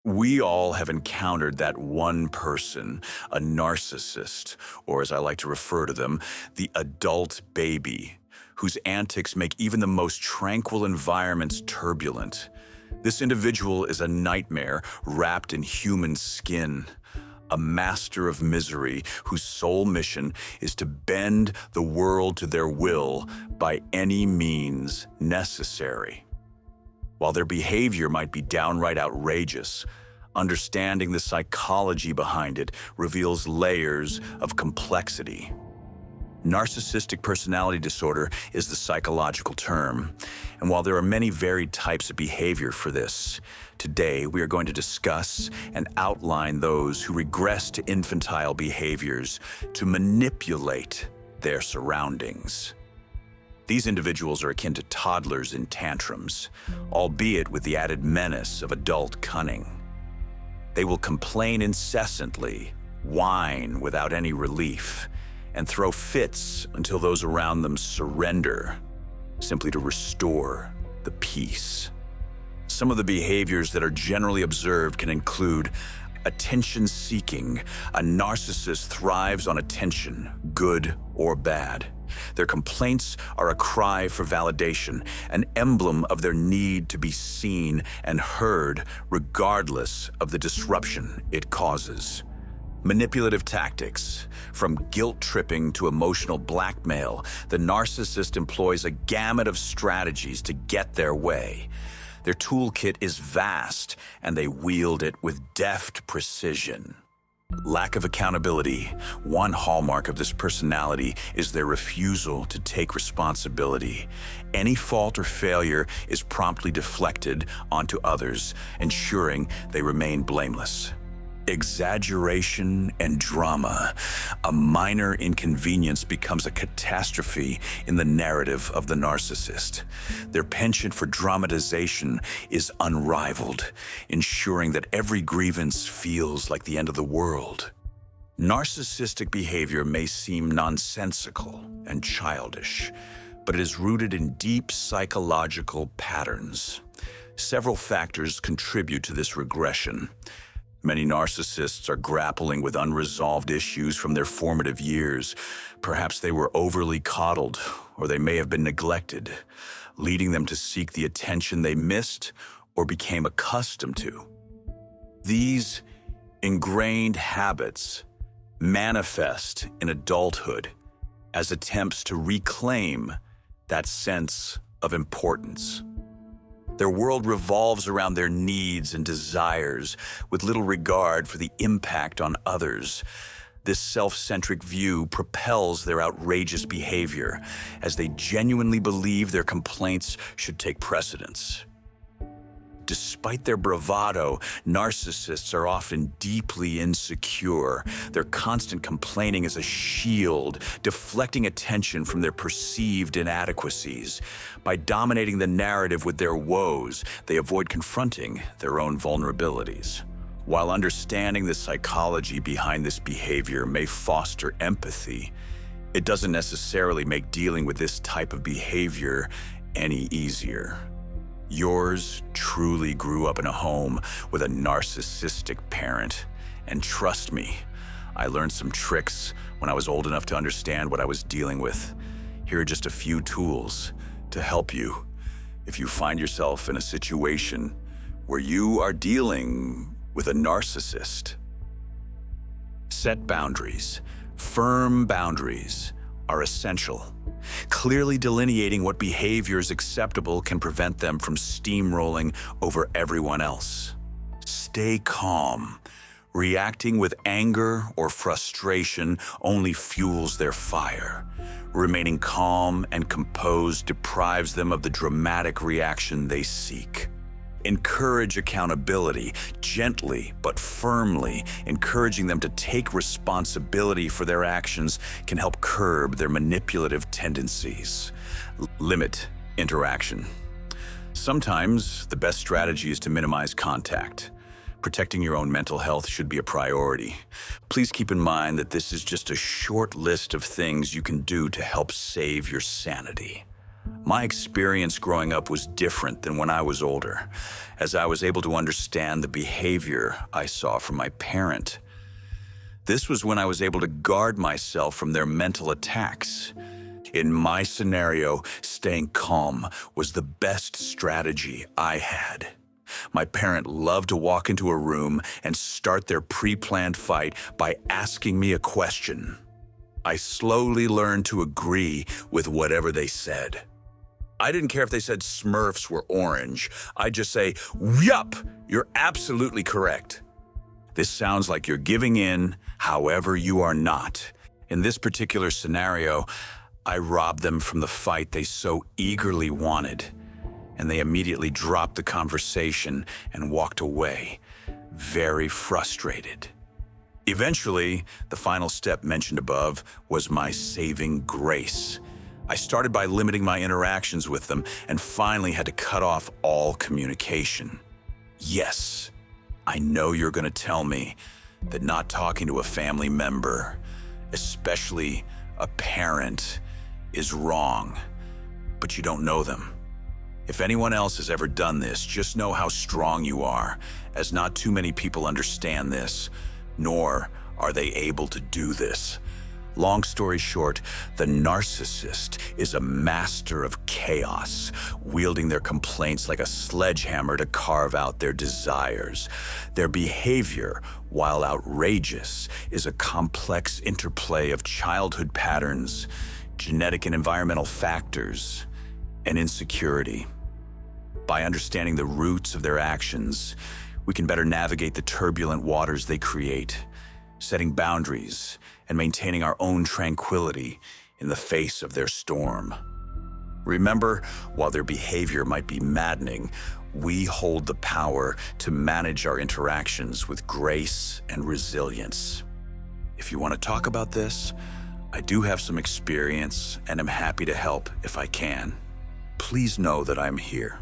We all have encountered that one person, a narcissist, or as I like to refer to them, the adult baby, whose antics make even the most tranquil environments turbulent. This individual is a nightmare wrapped in human skin, a master of misery whose sole mission is to bend the world to their will by any means necessary. While their behavior might be downright outrageous, understanding the psychology behind it reveals layers of complexity. Narcissistic personality disorder is the psychological term, and while there are many varied types of behavior for this, today we are going to discuss and outline those who regress to infantile behaviors to manipulate their surroundings. These individuals are akin to toddlers in tantrums, albeit with the added menace of adult cunning. They will complain incessantly, whine without any relief, and throw fits until those around them surrender, simply to restore the peace. Some of the behaviors that are generally observed can include attention-seeking. A narcissist thrives on attention, good or bad. Their complaints are a cry for validation, an emblem of their need to be seen and heard regardless of the disruption it causes. Manipulative tactics. From guilt-tripping to emotional blackmail, the narcissist employs a gamut of strategies to get their way. Their toolkit is vast, and they wield it with deft precision. Lack of accountability. One hallmark of this personality is their refusal to take responsibility. Any fault or failure is promptly deflected onto others, ensuring they remain blameless. Exaggeration and drama. A minor inconvenience becomes a catastrophe in the narrative of the narcissist. Their penchant for dramatization is unrivaled, ensuring that every grievance feels like the end of the world. Narcissistic behavior may seem nonsensical and childish, but it is rooted in deep psychological patterns. Several factors contribute to this regression. Many narcissists are grappling with unresolved issues from their formative years. Perhaps they were overly coddled, or they may have been neglected, leading them to seek the attention they missed or became accustomed to. These ingrained habits manifest in adulthood as attempts to reclaim that sense of importance. Their world revolves around their needs and desires, with little regard for the impact on others. This self-centric view propels their outrageous behavior, as they genuinely believe their complaints should take precedence. Despite their bravado, narcissists are often deeply insecure. Their constant complaining is a shield, deflecting attention from their perceived inadequacies. By dominating the narrative with their woes, they avoid confronting their own vulnerabilities. While understanding the psychology behind this behavior may foster empathy, it doesn't necessarily make dealing with this type of behavior any easier. Yours truly grew up in a home with a narcissistic parent. And trust me, I learned some tricks when I was old enough to understand what I was dealing with. Here are just a few tools to help you if you find yourself in a situation where you are dealing with a narcissist. Set boundaries. Firm boundaries are essential. Clearly delineating what behavior is acceptable can prevent them from steamrolling over everyone else. Stay calm. Reacting with anger or frustration only fuels their fire. Remaining calm and composed deprives them of the dramatic reaction they seek. Encourage accountability, gently but firmly. Encouraging them to take responsibility for their actions can help curb their manipulative tendencies. Limit interaction. Sometimes the best strategy is to minimize contact. Protecting your own mental health should be a priority. Please keep in mind that this is just a short list of things you can do to help save your sanity. My experience growing up was different than when I was older, as I was able to understand the behavior I saw from my parent. This was when I was able to guard myself from their mental attacks. In my scenario, staying calm was the best strategy I had. My parent loved to walk into a room and start their pre-planned fight by asking me a question. I slowly learned to agree with whatever they said. I didn't care if they said Smurfs were orange. I'd just say, "Yup, you're absolutely correct." This sounds like you're giving in, however you are not. In this particular scenario, I robbed them from the fight they so eagerly wanted, and they immediately dropped the conversation and walked away, very frustrated. Eventually, the final step mentioned above was my saving grace. I started by limiting my interactions with them and finally had to cut off all communication. Yes, I know you're going to tell me that not talking to a family member, especially a parent, is wrong, but you don't know them. If anyone else has ever done this, just know how strong you are, as not too many people understand this, nor are they able to do this. Long story short, the narcissist is a master of chaos, wielding their complaints like a sledgehammer to carve out their desires. Their behavior, while outrageous, is a complex interplay of childhood patterns, genetic and environmental factors, and insecurity. By understanding the roots of their actions, we can better navigate the turbulent waters they create, setting boundaries and maintaining our own tranquility in the face of their storm. Remember, while their behavior might be maddening, we hold the power to manage our interactions with grace and resilience. If you want to talk about this, I do have some experience and am happy to help if I can. Please know that I'm here.